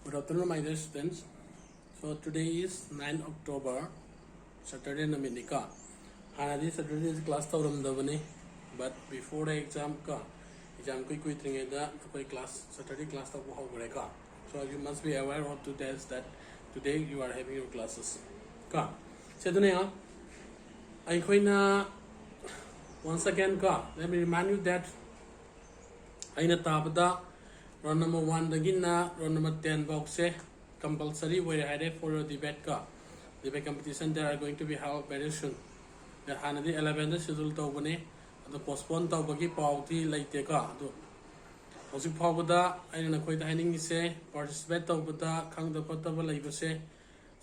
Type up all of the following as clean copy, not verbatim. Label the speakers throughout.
Speaker 1: Good afternoon, my dear students. So today is 9 October, Saturday Naminika. Hanadi Saturday is class tauram davani, but before the exam quick the class Saturday class tabu haugreka. So you must be aware of today's that today you are having your classes. Ka. Sedunaya. I once again let me remind you that aina tabada round number 1 dagina round number 10 box compulsory where for your debate debate competition there are going to be held very soon. The hanadi 11 schedule tawbane adu postpone tawbagi pawti laite ka adu hosik phawbada aina khoi dining se participate tawbada khangda pataba laibase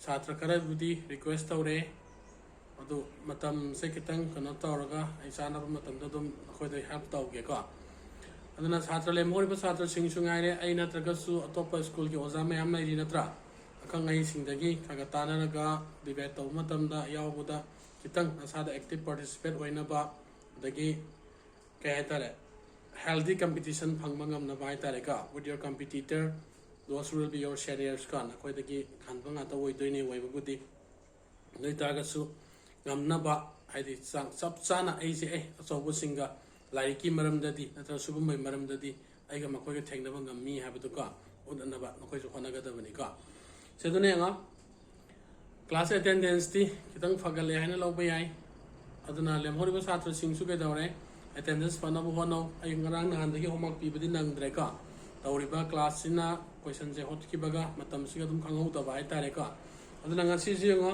Speaker 1: chhatra khara budi request tawre adu matam se kitang kana tawraga ai sana matam da dum khoi dai help tawge ka aduna chhatra le mori ba chhatra sing sungai ai natraga su atopa school ki oza mayam lai ri natra akang ai sing dagi kaga tana ga debate taw matam da yawbuda kitang asada active participate oina ba dagi kaya tare healthy competition phangma ngam na bai tare ka with your competitor. Those will be your seniors kan akoi dagi khanba nga ta oidoi wai ba budi noi ta ga su ngam na ba haidi sang sap chana ai se asobu singa laiki maram dadi natra subum mai maram dadi ai ga makoi ga thengna ba ngam ha ba ka udana ba makoi su khona ga da bani ka sedune nga class attendance ti kitang phagale haina lo ba yai aduna lem hori ba satra sing su ga dawre attendance pa na bu hono ai ngarang na handagi homework pi badi nang dre ka tawri ba class sina question je hot ki baga matam siga dum khangau ta ba ai tare ka aduna nga si si nga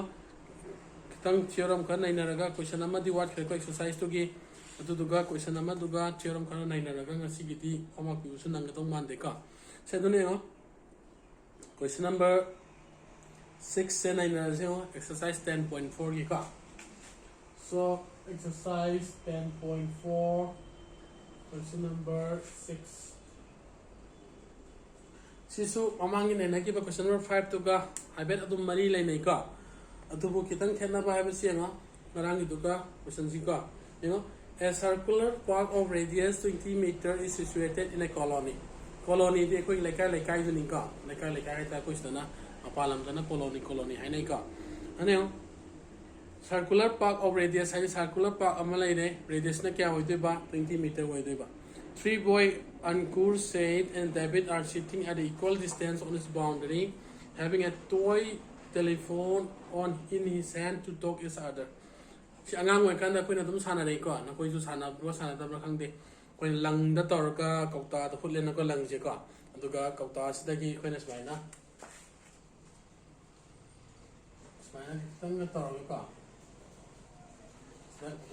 Speaker 1: kitang theorem kan nai na raga question ama di wat ko exercise to gi aduga question ama duga theorem kan nai na raga nga si gi di homework pi su nang ga tong man de ka sedune nga question number 6 and 9 exercise 10.4 gi ka. So exercise 10.4 question number 6 sisu amangi ne nagi ba question number 5 to ga habet adum mari lai nei ka adubu kitang thena ba ha ba sianga narangi duga question si ka a circular park of radius 20 meter is situated in a colony. Colony de koi lekai juni ka lekai ta question na apalam dana colony hai nei ka ane circular park of radius hai circular park amalai ne radius na kya hoite ba 20 meter hoite ba. Three boy Ankur, Said and David are sitting at equal distance on its boundary having a toy telephone on in his hand to talk each other. Si angang wai kan da koi na dum sana nei ko na koi su sana bro sana da khang de koi lang da tor ka kauta da phut le na ko lang je ko aduga kauta sidagi koi na smai na tang na tor ko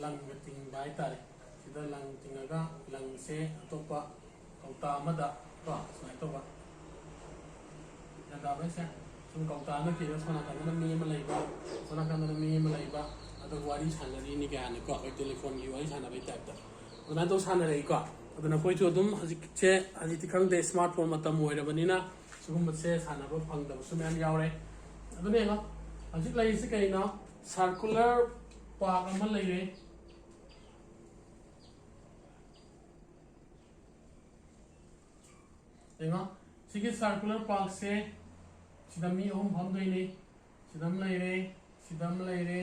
Speaker 1: lang ting bai tare sida lang tingaga lang se atopa kauta amada ko smai to ba na da ba se sum kauta na ki sana kan na mi ma lai ba sana kan na mi ma lai ba adu wari sana ri ni ga ne ko ai telephone gi wari sana bai type da na to sana rei ko aduna koi chu dum haji che haji ti khang de smartphone matam moi ra bani na sugum se sana ro phang da su men yaw re adu ne nga haji lai se kai na circular park ama lai re denga sigi circular park se sidam mi hom pham doi ne sidam lai re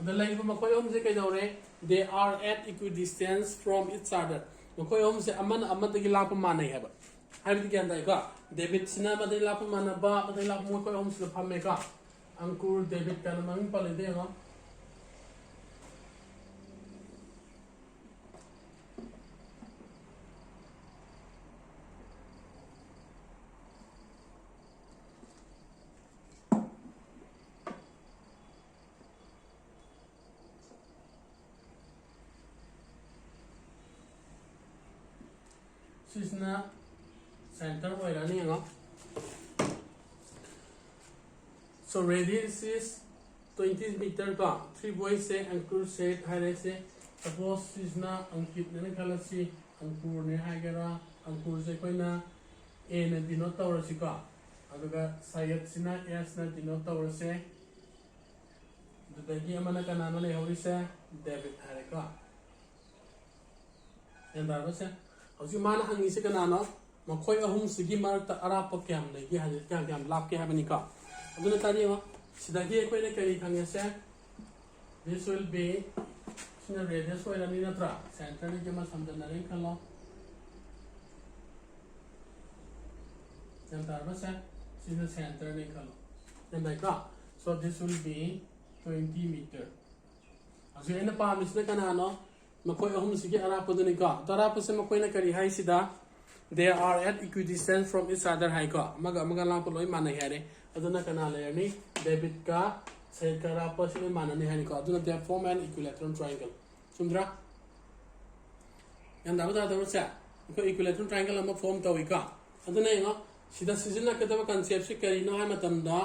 Speaker 1: the like makoi hom se kai dawre they are at equidistance from each other makoi hom se aman amadagi lap manai haba habi gyan dai ka David sina madai lap mana ba madai lap makoi hom se phamme ka Ankur David kan mang pale de nga Sisna center way running nga so radius is 20 meter ka three boys say Ankur said hare say suppose sisna Ankit ne khala si Ankur ne hagera Ankur se koina a na denote tawra si ka aduga sayat sina s na denote tawra se dudagi amana kanana le hori se David hare ka and that was how's your man hanging second ano ꯃꯈꯣꯏ ꯑꯍꯨꯝꯁꯤꯒꯤ ꯃꯔꯛꯇ ꯑꯔꯥꯞꯄ ꯀꯌꯥꯝ ꯂꯩꯒꯦ ꯍꯥꯏꯕ ꯀꯌꯥꯝ ꯂꯥꯞꯀꯦ ꯍꯥꯏꯕꯅꯤꯀꯣ ꯑꯗꯨꯅ ꯇꯥꯔꯤ ꯌꯦꯡꯉꯣ ꯁꯤꯗꯒꯤ ꯑꯩꯈꯣꯏꯅ ꯀꯔꯤ ꯈꯪꯉꯦꯁꯦ this will be sina radius ꯑꯣꯏꯔꯅꯤ ꯅꯠꯇ꯭ꯔꯥ ꯁꯦꯟꯇꯔꯗꯒꯤ ꯑꯃ ꯁꯝꯖꯟꯅꯔꯦ ꯈꯜꯂꯣ ꯒ꯭ꯌꯥꯟ ꯇꯥꯔꯕꯁꯦ sina ꯁꯦꯟꯇꯔꯅꯤ ꯈꯜꯂꯣ ꯒ꯭ꯌꯥꯟ so this will be 20 meter ꯍꯧꯖꯤꯛ ꯑꯩꯅ ꯄꯥꯝꯃꯤꯁꯤꯅ ꯀꯅꯥꯅꯣ ꯃꯈꯣꯏ ꯑꯍꯨꯝꯁꯤꯒꯤ ꯑꯔꯥꯞꯄꯗꯨꯅꯤꯀꯣ ꯑꯔꯥꯞꯄꯁꯦ ꯃꯈꯣꯏꯅ ꯀꯔꯤ ꯍꯥꯏꯁꯤꯗ they are at equidistance from each other haiko amaga lampo loi manai hare aduna kana layerni David ka sekara pasile manani haniko aduna they form an equilateral triangle sumdra yanda bada da sa ko equilateral triangle ama form tawika aduna ingo sida sijina kadaba concept se kari no ha matamda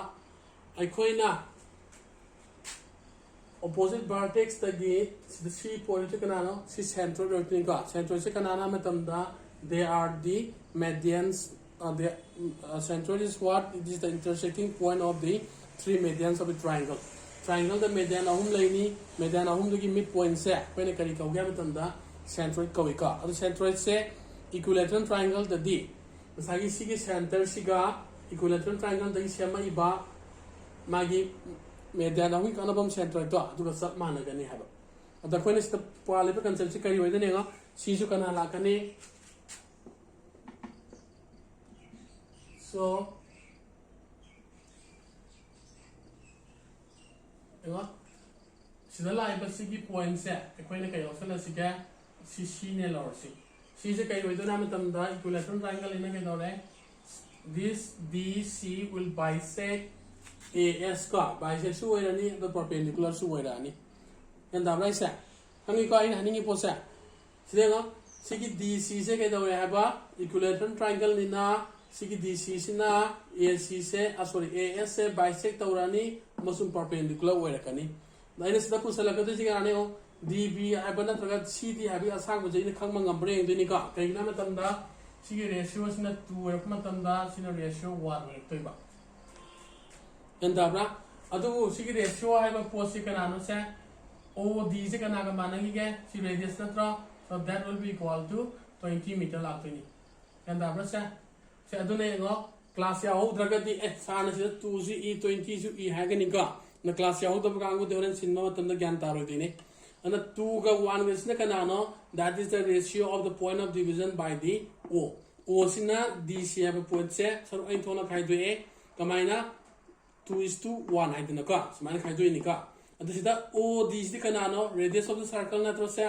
Speaker 1: aikoina opposite vertex tagi sida three point kana no si central rotating ka central se kana na matamda they are the medians the central is what it is the intersecting point of the three medians of a triangle the median ahum laini median ahum the midpoint se when kari ka gya matamda centroid kawika adu centroid se equilateral triangle the d masagi sigi center siga equilateral triangle the sema iba magi median ahum kanabam centroid to adu ka sab managani haba adu koine sta pale pe concept se kari hoide nenga sisu kana la kane so sida lai ba sigi point se akoina kai option asiga cc ne lor si se kai hoido na matam da equilateral triangle ina kai dore this dc will bisect as ka bisect su oirani the perpendicular su oirani and da right se hangi ko ai haningi po se sida ngo sigi dc se kai dore haba equilateral triangle nina sigi dc sina ac se sorry as se bisect taurani masum perpendicular oirakani daina sida pusalaka to siga ne o db abana traga cd abi asang bujai ne khangma ngambre engdini ka kaigina matamda sigi ratio sina 2 oirak matamda sina ratio 1 oirak toiba endabra adu sigi ratio haiba post kana no se od se kana ga managi ge si radius natra so that will be equal to 20 meter laktini endabra se adune ngo class ya ho dragati sana se 2 ji e 20 ju e hagani ka na class ya ho da gangu deoren sinma matamda gyan taro dine ana 2 ga 1 ga sina kana no that is the ratio of the point of division by the o sina dc have a point se so ain thona khai do e kamaina 2:1 haidina ka samana khai do ni ka adu sida o dc kana no radius of the circle na tro se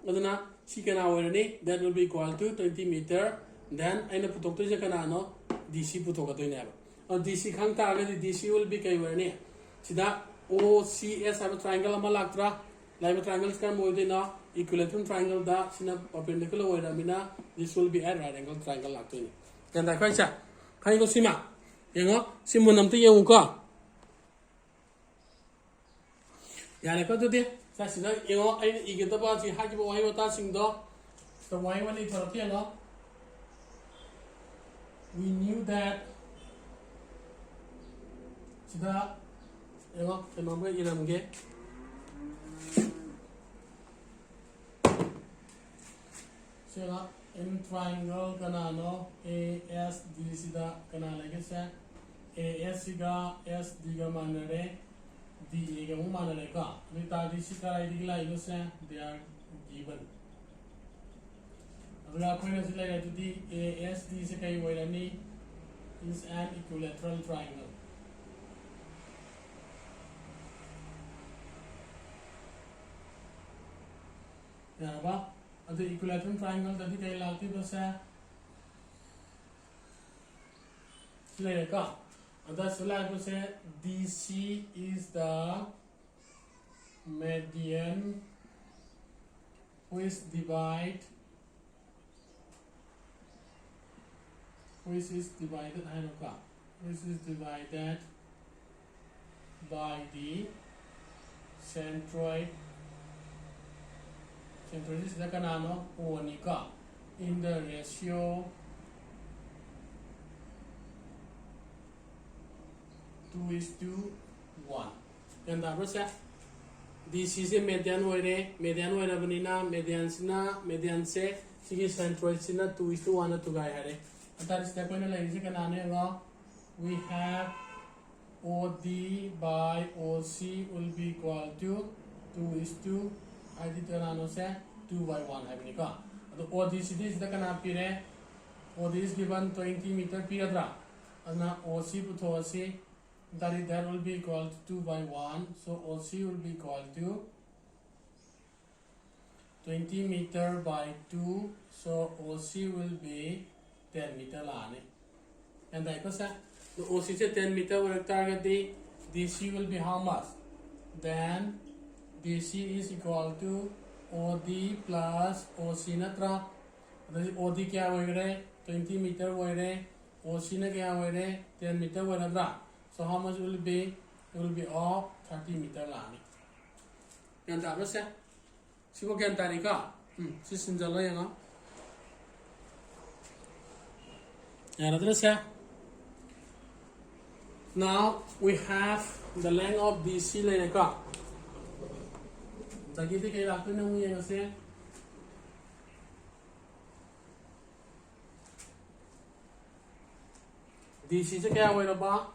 Speaker 1: aduna si kana werani that will be equal to 20 meter then aina putok to je kana no dc putok to ne ba dc khang ta ga dc will be kai werani sida ocs have a triangle ama laktra live triangles kan mo de na equilateral triangle da sina perpendicular oira mina this will be a right angle triangle lakto ni kan da kai cha kai ko sima yengo simun nam te yengu ka yare ko de sa sina yengo ai ige da ba si ha ji bo wai wata sing do so why when it thor ti no we knew that sida yengo temambe iramge sila in triangle kanano ASD sida kanala kesa AS siga SD ga manare DA ga manare ka nita DC ka ID la ilosa they are given abla koina sila ga tudi ASD se kai wairani is an equilateral triangle ba the equilateral triangle that is like this like that's like say DC is the median which is divided by the centroid is the kanano onika in the ratio 2:1 and the process this is a median banina median se sigi centroid sina 2:1 to guy hare that is the point we have OD by OC will be equal to 2 is to I did 2 by 1 so OD is the OD is given 20 meter period and OC that will be equal to 2 by 1 so OC will be equal to 20 meter by 2 so OC will be 10 meter and the OC is 10 meter target DC will be how much? Then DC is equal to OD plus OC natra OD kya hoye 20 meter hoye OC na kya hoye 10 meter hoye so how much will be? It will be of 30 meter and that was it. See what can tarika? This is the now we have the length of DC line ka. Dagiti kay lakto na mo yan kasi DC se kaya wala ba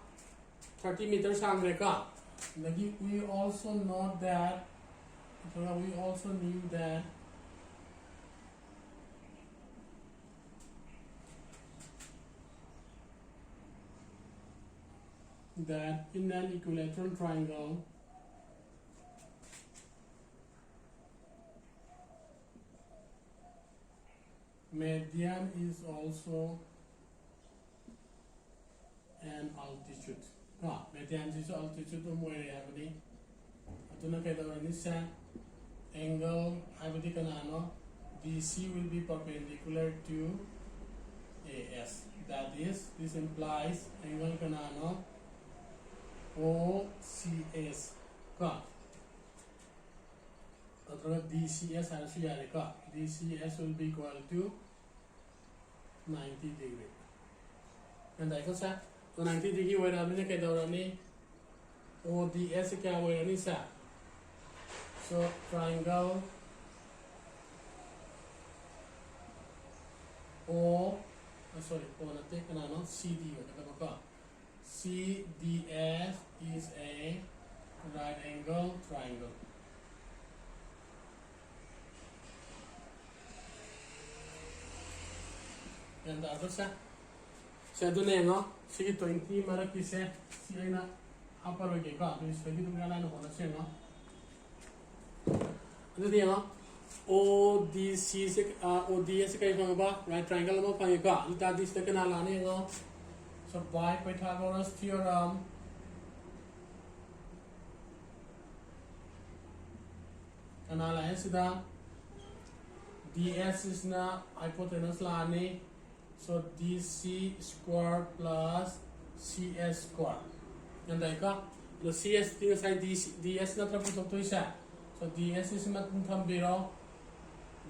Speaker 1: 30 meters angre ka. We also know that we also knew that in an equilateral triangle median is also an altitude. Median is altitude angle DC will be perpendicular to AS. That is, this implies angle OCS DCS DCS will be equal to 90 degree. And I say so 90 degree where ODS so triangle CD CDS is a right angle triangle. And the other side, so do you see 20 marakise, see na upper geka, is 20 to Gana on the same. ODC ODS right triangle of Panga, that is the canal. So by Pythagoras theorem, analyze the DS is na hypotenuse lani, so DC square plus CS square. And the CS thing side DS na trapo to isa. So DS is not below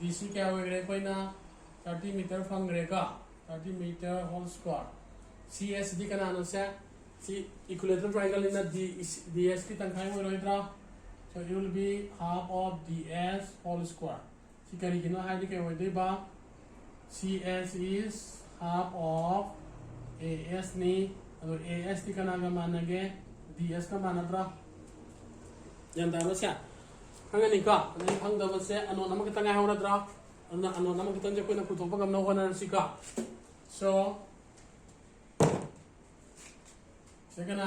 Speaker 1: DC kaya 30 meter from Grega, 30 meter whole square. CS di kanano sa si equilateral triangle in the DS ki tangkai mo roidra so it will be half of DS whole square si kari kino hai di kay wede ba CS is half of AS ni ado AS di kanaga manage DS ka manadra yan daro siya hangani ka ano hang daw sa ano naman kita ngayon na dra ano naman kita nje ko na kutopa gamna ko na sika so second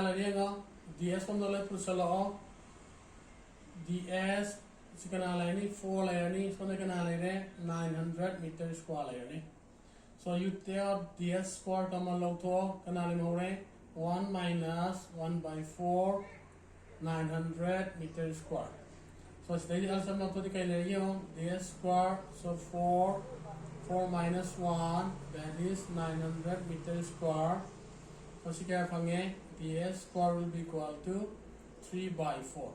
Speaker 1: DS from the left to Salo DS second 4 layer so the canal 900 meters square layer so you tell DS square come to canal 1 minus 1 by 4 900 meters square so steady also not to the DS square so 4 minus 1 that is 900 meters square so she can DS square will be equal to 3 by 4.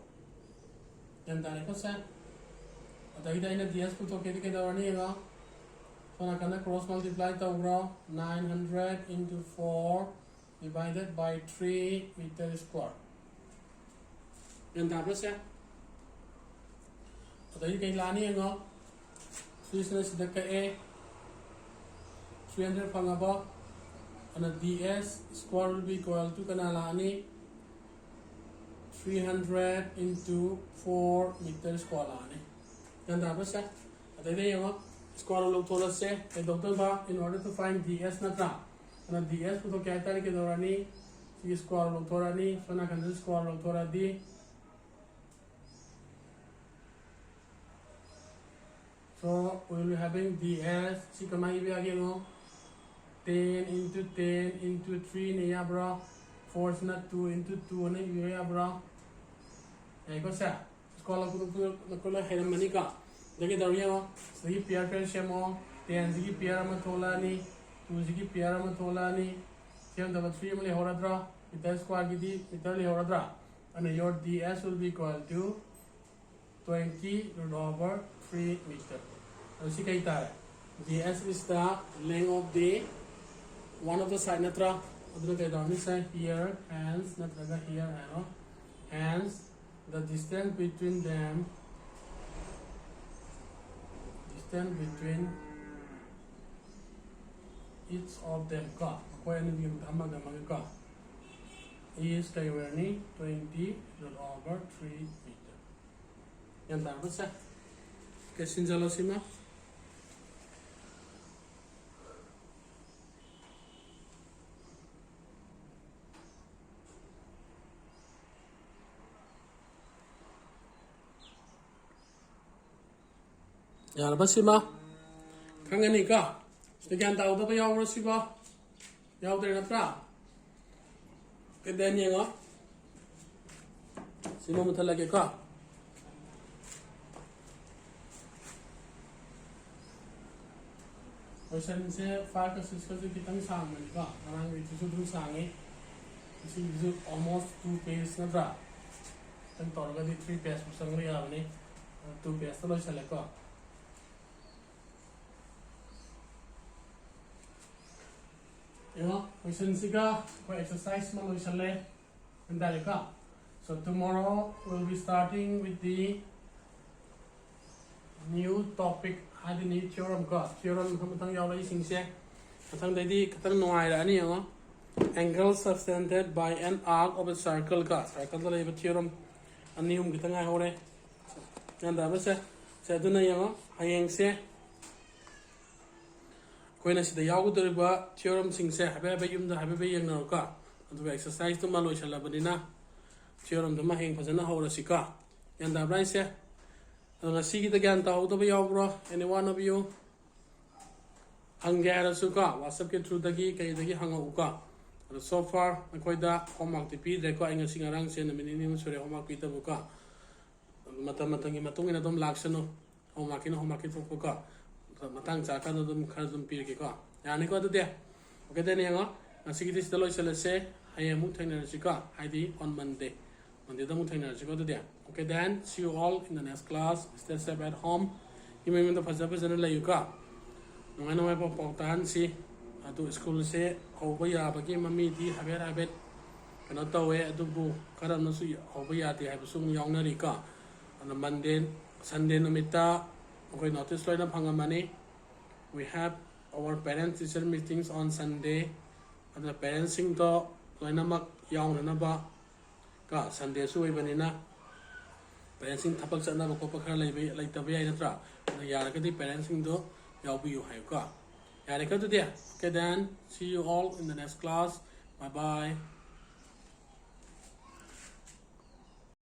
Speaker 1: Then that is it. DS put okay so na cross multiply 900 into 4 divided by 3 meter square. Then that is it. So you can lani Swiss the A 300 pangaba and ds square will be equal to kanala ani 300 into 4 meter square ani. Yan dapat sa atay yung square log thola se doctor ba in order to find ds na tra and ds ko to kya tari ke dorani si square log thola ni so na kan square log thola di. So we will be having ds si kamay bi age no 10 into 10 into 3 niya bro. 4 is not 2 into 2 na niya bro. Ay ko sa square log ko la hay mani ka देखिए दरिया हो सही pair pair Shem हो 10 की pair में थोला नहीं 2 की pair में थोला नहीं सेम दबा 3 में ले हो रहा था मीटर स्क्वायर की दी मीटर ले हो रहा था and your ds will be equal to 20 root over 3 meter. अब इसी कहीं तार ds is the length of the one of the side नत्रा उधर कहीं तार नहीं side here hence नत्रा का here है ना hence the distance between them between each of them ka koi ani bi dhamma dhamma ka is kaiwani 20 root over 3 meter. Yan ta ba sa question jalo sima यार बस सिमा खंगनी का स्टेगन ताऊ तो याव रसिबा याव दे नत्रा के देन येगा सिमा मुथला के का क्वेश्चन से 5 का 6 का कितन सांग में का रंग विच सुदु सांगे इसी इज ऑलमोस्ट 2 पेज नत्रा तन तोरगा दी 3 पेज संग रे यावने 2 पेज तो चले का question siga exercise man loisale andaleka. So tomorrow we'll be starting with the new topic hadini theorem ka theorem thamang yaw lai sing se thang dai di katang noi ra ani ngo angle subtended by an arc of a circle ka circle la ba theorem anium kitang ai hore nanda ba se duna yang hayeng se कोई सिद यागदरीब theorem सिंसे हाबे हाबे yum दा हाबे बे यंगनरका अदुगा exercise तो मालो छलाबनिना theorem दमा हेंग फजना हौरसिका यंदा ब्राइसे अदुगा सिगी द ज्ञान ताउदब यावब्रो एनी वन ऑफ यू हंगेरसुका व्हाट्सएप के थ्रू दगी कई दगी हंगउका अदु सो फार अखोइदा होमवर्क ति पी रेको इंग सिंगारंग से नमिनि निम सुरे होमवर्क पी तबुका मता मतंगी मतुंग इन दम लाक्सनो होमवर्क की थोका matang chaka no dum khar dum pir ke ka yani ko de okay then yang asigi this dalo chale se haye mu thaina chika haidi on monday da mu thaina chika de okay then see you all in the next class. Stay safe at home. You may the faza faza la yuka no ano mai po tan si atu school se ho ba ya ba ke mami di habe habet kana to we adu bu karam no su ho ba ya ti ha bu sung yong na ri ka on monday sunday no mita. Okay, notice right now, we have our parents teacher meetings on Sunday. And the parents sing to Loinamak Yawn and Aba Ka Sunday Sui Banina. Parents sing Tapak and Nabakopaka like the way I tra. The Yarakati parents sing to Yabu Yuhaka. Yaraka to there. Okay, then see you all in the next class. Bye bye.